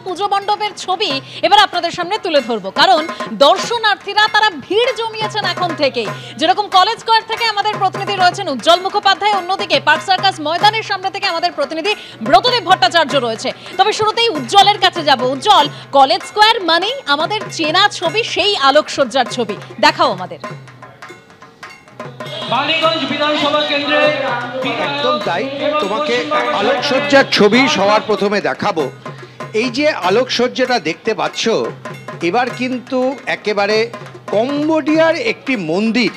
পুজো মণ্ডপের ছবি এবার আপনাদের সামনে তুলে ধরবো, কারণ দর্শনার্থীরা তারা ভিড় জমিয়েছেন এখন থেকেই। যেরকম কলেজ স্কয়ার থেকে আমাদের প্রতিনিধি রয়েছেন উজ্জ্বল মুখোপাধ্যায়, অন্যদিকে পার্ক সার্কাস ময়দানের সামনে থেকে আমাদের প্রতিনিধি ব্রতদেব ভট্টাচার্য রয়েছে। তবে শুরুতেই উজ্জ্বলের কাছে যাব। উজ্জ্বল, কলেজ স্কয়ার মানেই আমাদের চেনা ছবি, সেই আলোকসজ্জার ছবি, দেখাও আমাদের। একদম তাই, তোমাকে আলোকসজ্জার ছবি সবার প্রথমে দেখাবো। এই যে আলোকসজ্জাটা দেখতে পাচ্ছ, এবার কিন্তু একেবারে কম্বোডিয়ার একটি মন্দির,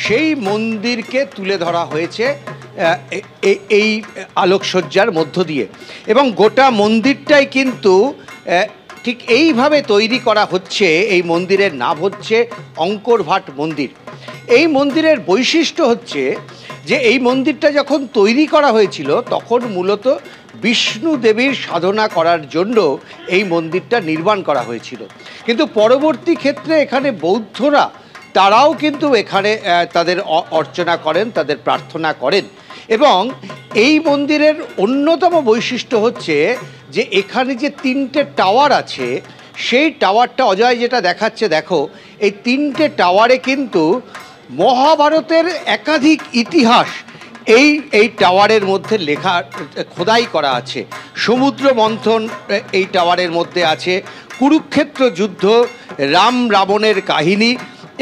সেই মন্দিরকে তুলে ধরা হয়েছে এই আলোকসজ্জার মধ্য দিয়ে, এবং গোটা মন্দিরটাই কিন্তু ঠিক এইভাবে তৈরি করা হচ্ছে। এই মন্দিরের নাম হচ্ছে অঙ্করভাট মন্দির। এই মন্দিরের বৈশিষ্ট্য হচ্ছে যে এই মন্দিরটা যখন তৈরি করা হয়েছিল তখন মূলত বিষ্ণু দেবীর সাধনা করার জন্য এই মন্দিরটা নির্মাণ করা হয়েছিল, কিন্তু পরবর্তী ক্ষেত্রে এখানে বৌদ্ধরা তারাও কিন্তু এখানে তাদের অর্চনা করেন, তাদের প্রার্থনা করেন। এবং এই মন্দিরের অন্যতম বৈশিষ্ট্য হচ্ছে যে এখানে যে তিনটে টাওয়ার আছে, সেই টাওয়ারটা অজয় যেটা দেখাচ্ছে দেখো, এই তিনটে টাওয়ারে কিন্তু মহাভারতের একাধিক ইতিহাস এই টাওয়ারের মধ্যে লেখা খোদাই করা আছে। সমুদ্র মন্থন এই টাওয়ারের মধ্যে আছে, কুরুক্ষেত্র যুদ্ধ, রাম রাবণের কাহিনী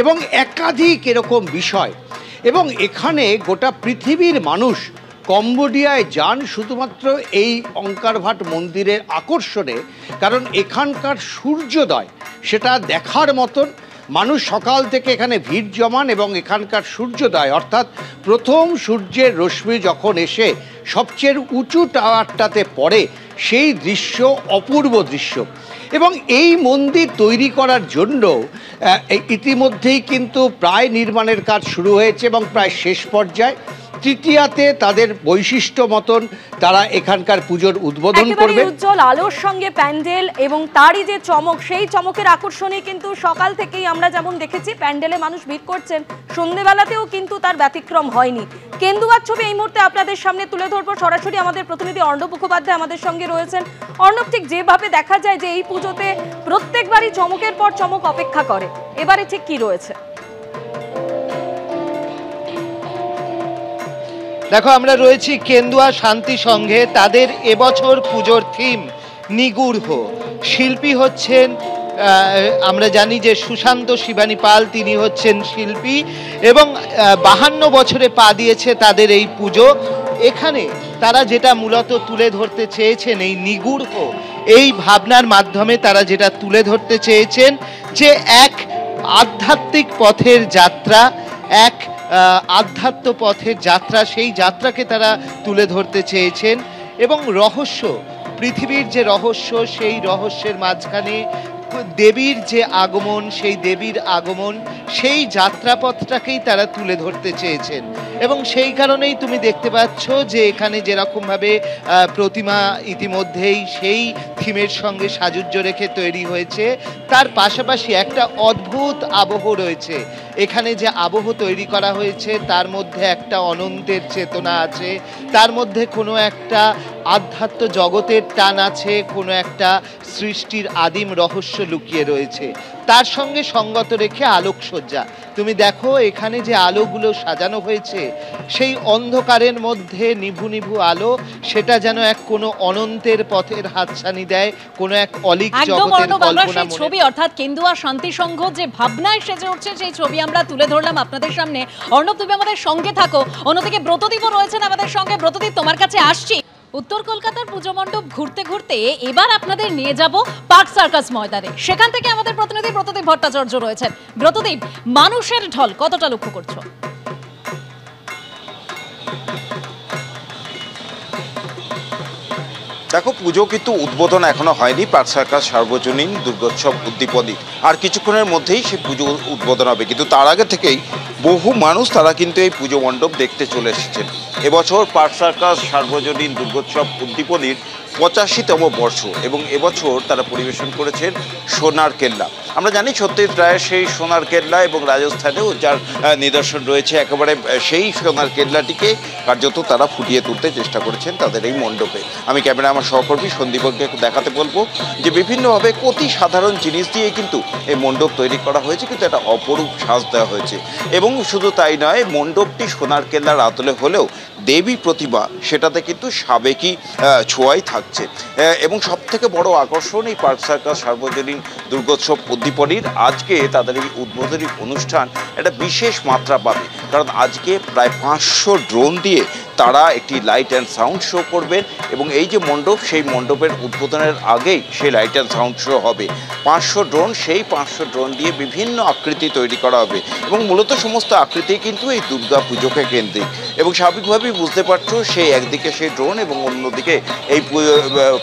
এবং একাধিক এরকম বিষয়। এবং এখানে গোটা পৃথিবীর মানুষ কম্বোডিয়ায় যান শুধুমাত্র এই অঙ্করভাট মন্দিরের আকর্ষণে, কারণ এখানকার সূর্যোদয় সেটা দেখার মতন। মানুষ সকাল থেকে এখানে ভিড় জমান এবং এখানকার সূর্যোদয় অর্থাৎ প্রথম সূর্যের রশ্মি যখন এসে সবচেয়ে উঁচু টাওয়ারটাতে পড়ে, সেই দৃশ্য অপূর্ব দৃশ্য। এবং এই মন্দির তৈরি করার জন্য ইতিমধ্যেই কিন্তু প্রায় নির্মাণের কাজ শুরু হয়েছে এবং প্রায় শেষ পর্যায়ে। তৃতীয়াতে তাদের বৈশিষ্ট্য মতন তারা এখানকার পুজোর উদ্বোধন করবে। উজ্জ্বল আলোর সঙ্গে প্যান্ডেল এবং তারই যে চমক, সেই চমকের আকর্ষণে কিন্তু সকাল থেকেই আমরা যেমন দেখেছি প্যান্ডেলে মানুষ ভিড় করছেন, সন্ধ্যেবেলাতেও কিন্তু তার ব্যতিক্রম হয়নি। কেন্দুয়ার ছবি এই মুহূর্তে আপনাদের সামনে তুলে ধরবো। সরাসরি আমাদের প্রতিনিধি অর্ণব মুখোপাধ্যায় আমাদের সঙ্গে রয়েছেন। অর্ণব, ঠিক যেভাবে দেখা যায় যে এই পুজোতে প্রত্যেকবারই চমকের পর চমক অপেক্ষা করে, এবারে ঠিক কি রয়েছে? দেখো, আমরা রয়েছি কেন্দুয়া শান্তি সংঘে। তাদের এবছর পুজোর থিম নিগূঢ়। শিল্পী হচ্ছেন, আমরা জানি যে সুশান্ত শিবানী পাল, তিনি হচ্ছেন শিল্পী, এবং 52 বছরে পা দিয়েছে তাদের এই পুজো। এখানে তারা যেটা মূলত তুলে ধরতে চেয়েছেন, এই নিগূঢ় এই ভাবনার মাধ্যমে তারা যেটা তুলে ধরতে চেয়েছেন যে এক আধ্যাত্মিক পথের যাত্রা, এক আধ্যাত্ম পথের যাত্রা, সেই যাত্রাকে তারা তুলে ধরতে চেয়েছেন। এবং রহস্য, পৃথিবীর যে রহস্য, সেই রহস্যের মাঝখানে দেবীর যে আগমন, সেই দেবীর আগমন, সেই যাত্রাপথটাকেই তারা তুলে ধরতে চেয়েছেন। এবং সেই কারণেই তুমি দেখতে পাচ্ছ যে এখানে যেরকমভাবে প্রতিমা ইতিমধ্যেই সেই থিমের সঙ্গে সাজুজ্য রেখে তৈরি হয়েছে, তার পাশাপাশি একটা অদ্ভুত আবহ রয়েছে। এখানে যে আবহ তৈরি করা হয়েছে তার মধ্যে একটা অনন্তের চেতনা আছে, তার মধ্যে কোনো একটা আধ্যাত্ম জগতের টান আছে, কোনো একটা সৃষ্টির আদিম রহস্য লুকিয়ে রয়েছে। তার সঙ্গে সঙ্গত রেখে আলোকসজ্জা, তুমি দেখো এখানে যে আলোগুলো সাজানো হয়েছে, সেই অন্ধকারের মধ্যে নিভু নিভু আলো, সেটা যেন এক কোনো অনন্তের পথের হাতছানি দেয়, কোনো এক অলিক জগতের কল্পনা। ছবি অর্থাৎ কেন্দুয়া শান্তি সংঘ যে ভাবনায় সেজে উঠছে, সেই ছবি আমরা তুলে ধরলাম আপনাদের সামনে। অর্ণব, তুমি আমাদের সঙ্গে থাকো। অন্যদিকে ব্রতদীপও রয়েছেন আমাদের সঙ্গে। ব্রতদীপ, তোমার কাছে আসছি। উত্তর কলকাতার পুজো মণ্ডপ ঘুরতে ঘুরতে এবার আপনাদের নিয়ে যাব পার্ক সার্কাস ময়দানে। সেখান থেকে আমাদের প্রতিনিধি ব্রতদীপ ভট্টাচার্য রয়েছেন। ব্রতদীপ, মানুষের ঢল কতটা লক্ষ্য করছো? দেখো, পুজো কিন্তু উদ্বোধন এখনো হয়নি। পার্ক সার্কাস সার্বজনীন দুর্গোৎসব উদ্দীপনী আর কিছুক্ষণের মধ্যেই সে পুজো উদ্বোধন হবে, কিন্তু তার আগে থেকেই বহু মানুষ তারা কিন্তু এই পুজো মণ্ডপ দেখতে চলে এসেছেন। এবছর পার্ক সার্কাস সার্বজনীন দুর্গোৎসব উদ্দীপনীর 85তম বর্ষ এবং এবছর তারা পরিবেশন করেছেন সোনার কেল্লা। আমরা জানি সত্যজিৎ রায়ের সেই সোনার কেল্লা এবং রাজস্থানেও যার নিদর্শন রয়েছে, একেবারে সেই সোনার কেল্লাটিকে কার্যত তারা ফুটিয়ে তুলতে চেষ্টা করেছেন তাদের এই মণ্ডপে। আমি ক্যামেরা আমার সহকর্মী সন্দীপকে দেখাতে বলবো যে বিভিন্নভাবে অতি সাধারণ জিনিস দিয়ে কিন্তু এই মণ্ডপ তৈরি করা হয়েছে, কিন্তু একটা অপরূপ সাজ দেওয়া হয়েছে। এবং শুধু তাই নয়, মণ্ডপটি সোনার কেল্লার আদলে হলেও দেবী প্রতিমা সেটাতে কিন্তু সাবেকি ছোঁয়াই থাকছে। এবং সব থেকে বড় আকর্ষণ এই পার্ক সার্কাস সার্বজনীন দুর্গোৎসব উদ্দীপনীর আজকে তাদের এই উদ্বোধনী অনুষ্ঠান একটা বিশেষ মাত্রা পাবে, কারণ আজকে প্রায় 500 ড্রোন দিয়ে তারা একটি লাইট অ্যান্ড সাউন্ড শো করবেন এবং এই যে মণ্ডপ, সেই মণ্ডপের উদ্বোধনের আগেই সেই লাইট অ্যান্ড সাউন্ড শো হবে। 500 ড্রোন, সেই 500 ড্রোন দিয়ে বিভিন্ন আকৃতি তৈরি করা হবে এবং মূলত সমস্ত আকৃতি কিন্তু এই দুর্গা পুজোকে কেন্দ্রিক। এবং স্বাভাবিকভাবেই বুঝতে পারছো, সেই একদিকে সেই ড্রোন এবং অন্যদিকে এই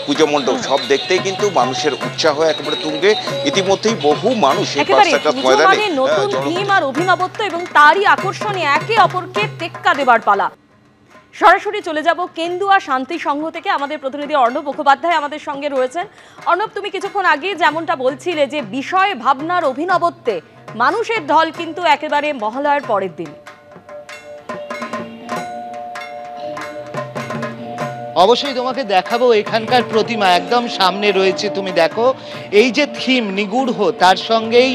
পুজো মণ্ডপ, সব দেখতেই কিন্তু মানুষের উৎসাহ একেবারে তুঙ্গে। ইতিমধ্যেই বহু মানুষ এই পার্ক সার্কাস ময়দানে নতুন থিম আর অভিনবত্ব এবং তারই আকর্ষণে একে অপরকে টেক্কা দেবার পালা। সরাসরি চলে যাব কেন্দুয়া শান্তি সংঘ থেকে। আমাদের প্রতিনিধি অর্ণব মুখোপাধ্যায় আমাদের সঙ্গে রয়েছেন। অর্ণব, তুমি কিছুক্ষণ আগে যেমনটা বলছিলে যে বিষয় ভাবনার অভিনবত্বে মানুষের ঢল কিন্তু একেবারে মহালয়ার পরের দিন। অবশ্যই তোমাকে দেখাবো এখানকার প্রতিমা একদম সামনে রয়েছে, তুমি দেখো এই যে থিম নিগূঢ়, তার সঙ্গেই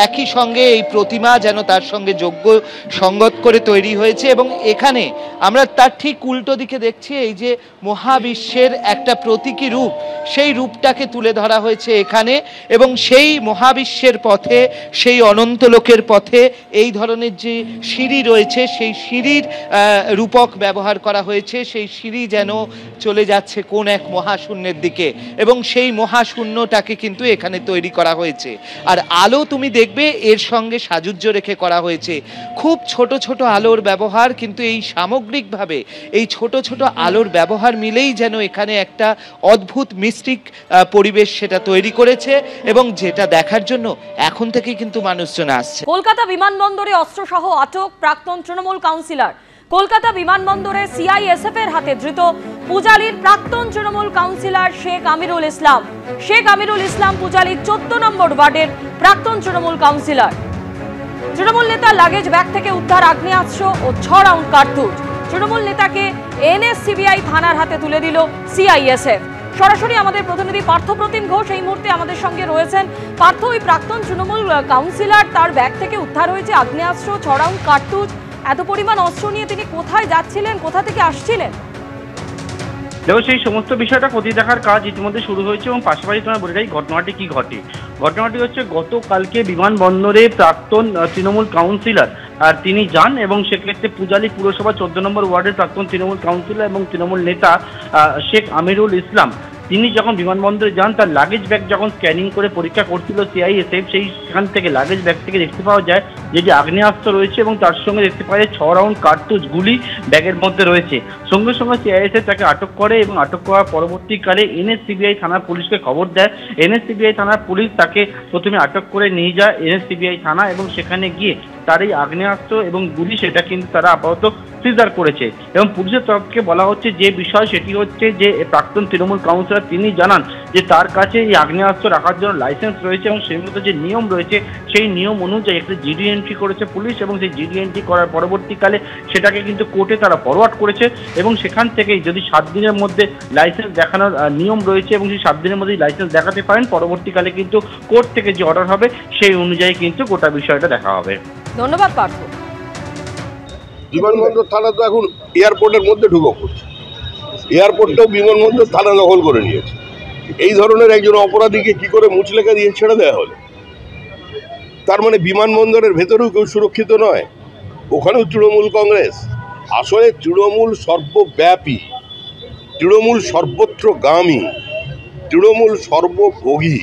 একই সঙ্গে এই প্রতিমা যেন তার সঙ্গে যোগ্য সঙ্গত করে তৈরি হয়েছে। এবং এখানে আমরা তার ঠিক উল্টো দিকে দেখছি এই যে মহাবিশ্বের একটা প্রতীকী রূপ, সেই রূপটাকে তুলে ধরা হয়েছে এখানে। এবং সেই মহাবিশ্বের পথে, সেই অনন্ত লোকের পথে এই ধরনের যে সিঁড়ি রয়েছে, সেই সিঁড়ির রূপক ব্যবহার করা হয়েছে। সেই সিঁড়ি যেন চলে যাচ্ছে কোন এক মহাশূন্যের দিকে এবং সেই মহাশূন্যটাকে কিন্তু এখানে তৈরি করা হয়েছে। আর আলো তুমি দেখবে এর সঙ্গে সাজুজ্য রেখে করা হয়েছে। খুব ছোট ছোট আলোর ব্যবহার, কিন্তু এই সামগ্রিকভাবে এই ছোট ছোট আলোর ব্যবহার মিলেই যেন এখানে একটা অদ্ভুত মিস্টিক পরিবেশ সেটা তৈরি করেছে এবং যেটা দেখার জন্য এখন থেকে কিন্তু মানুষজন আসছে। কলকাতা বিমানবন্দরে অস্ত্রসহ আটক প্রাক্তন তৃণমূল কাউন্সিলর। কলকাতা বিমানবন্দরে সিআইএসএফ এর হাতে ধৃত পূজালীর প্রাক্তন তৃণমূল কাউন্সিলর শেখ আমিরুল ইসলাম। শেখ আমিরুল ইসলাম পূজালীর 14 নম্বর ওয়ার্ডের প্রাক্তন তৃণমূল কাউন্সিলর। তৃণমূল নেতার লাগেজ ব্যাগ থেকে উদ্ধার আগ্নেয়াস্ত্র ও 6 রাউন্ড কার্তুজ। তৃণমূল নেতাকে এনএসসিবিআই থানার হাতে তুলে দিল সিআইএসএফ। সরাসরি আমাদের প্রতিনিধি পার্থপ্রতিম ঘোষ এই মুহূর্তে আমাদের সঙ্গে রয়েছেন। পার্থ, ওই প্রাক্তন তৃণমূল কাউন্সিলর, তার ব্যাগ থেকে উদ্ধার হয়েছে আগ্নেয়াস্ত্র, 6 রাউন্ড কার্তুজ। এত পরিমাণ অস্ত্র নিয়ে তিনি কোথায় যাচ্ছিলেন, কোথা থেকে আসছিলেন? দেখো, সেই সমস্ত বিষয়টা খতিয়ে দেখার কাজ ইতিমধ্যে শুরু হয়েছে এবং পাশাপাশি তোমার বলে রাখি ঘটনাটি কি ঘটে। ঘটনাটি হচ্ছে গতকালকে বিমানবন্দরে প্রাক্তন তৃণমূল কাউন্সিলর আর তিনি যান এবং সেক্ষেত্রে পূজালী পুরসভা 14 নম্বর ওয়ার্ডের প্রাক্তন তৃণমূল কাউন্সিলর এবং তৃণমূল নেতা শেখ আমিরুল ইসলাম, তিনি যখন বিমানবন্দরে যান, তার লাগেজ ব্যাগ যখন স্ক্যানিং করে পরীক্ষা করছিল সিআইএসএফ, সেখান থেকে লাগেজ ব্যাগ থেকে দেখতে পাওয়া যায় যে আগ্নেয়াস্ত্র রয়েছে এবং তার সঙ্গে দেখতে পাওয়া যায় 6 রাউন্ড কার্তুজ গুলি ব্যাগের মধ্যে রয়েছে। সঙ্গে সঙ্গে সিআইএসএফ তাকে আটক করে এবং আটক করার পরবর্তীকালে এনএসসিবিআই থানার পুলিশকে খবর দেয়। এনএসসিবিআই থানার পুলিশ তাকে প্রথমে আটক করে নিয়ে যায় এনএসসিবিআই থানা এবং সেখানে গিয়ে তার এই আগ্নেয়াস্ত্র এবং গুলি সেটা কিন্তু তারা আপাতত সিজার করেছে। এবং পুলিশের তরফ থেকে বলা হচ্ছে যে বিষয় সেটি হচ্ছে যে প্রাক্তন তৃণমূল কাউন্সিলর তিনি জানান যে তার কাছে এই আগ্নেয়াস্ত্র রাখার জন্য লাইসেন্স রয়েছে এবং সেই মতো যে নিয়ম রয়েছে সেই নিয়ম অনুযায়ী একটা জিডি এন্ট্রি করেছে পুলিশ এবং সেই জিডি এন্ট্রি করার পরবর্তীকালে সেটাকে কিন্তু কোর্টে তারা ফরওয়ার্ড করেছে এবং সেখান থেকেই যদি 7 দিনের মধ্যে লাইসেন্স দেখানোর নিয়ম রয়েছে এবং সেই 7 দিনের মধ্যে লাইসেন্স দেখাতে পারেন, পরবর্তীকালে কিন্তু কোর্ট থেকে যে অর্ডার হবে সেই অনুযায়ী কিন্তু গোটা বিষয়টা দেখা হবে। ধন্যবাদ পার্থ। বিমানবন্দর থানা তো এখন এয়ারপোর্টের মধ্যে ঢুকে পড়ছে, এয়ারপোর্টটাও বিমানবন্দর থানা দখল করে নিয়েছে। এই ধরনের একজন অপরাধীকে কি করে মুচলেখা দিয়ে ছেড়ে দেওয়া হলো? তার মানে বিমানবন্দরের ভেতরেও কেউ সুরক্ষিত নয়, ওখানেও তৃণমূল কংগ্রেস। আসলে তৃণমূল সর্বব্যাপী, তৃণমূল সর্বত্রগামী, তৃণমূল সর্বভোগী।